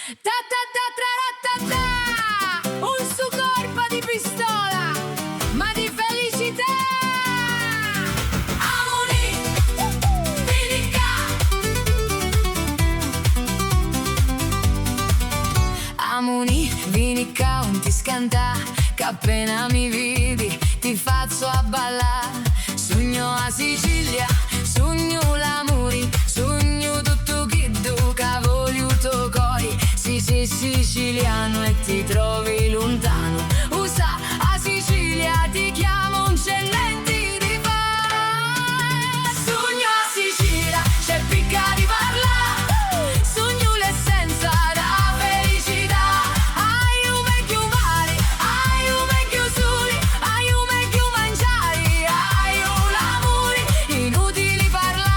Ta ta ta tra ta ta, un su corpo di pistola, ma di felicità. Amoni, vinica. Amoni, vinica, un ti scanta, che appena mi vidi ti faccio a ballare. Sogno a Sicilia, sogno l'amore, sogno tutto che tu cavoliuto coi. Sì, sì, siciliano e ti trovi lontano. Usa a Sicilia, ti chiamo un cellenti di far. Sogno a Sicilia, c'è picca di parla. Sogno l'essenza da felicità. Hai un vecchio mare, hai un vecchio sole, hai un vecchio mangiare, hai un amore inutili parlare.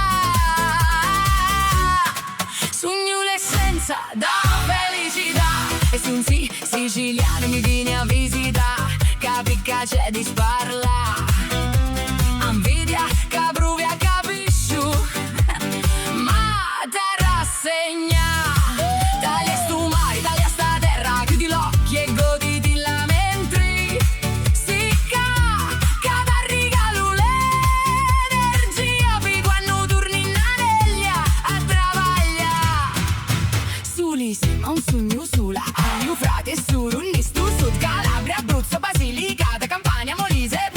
Sogno l'essenza da felicità. E se un sì siciliano mi viene a visitare, capicca c'è di sparla. Invidia che pruvia capisci, ma te rassegna. Taglia stu mare, taglia sta terra, chiudi l'occhio e goditi la mentri. Sicca, che ti regalo l'energia per quando torni in anellia a travagliare. Sulissima, un sogno sola, hai un frate e solo un stu Sud Calabria, Abruzzo, Basilicata, Campania, Molise,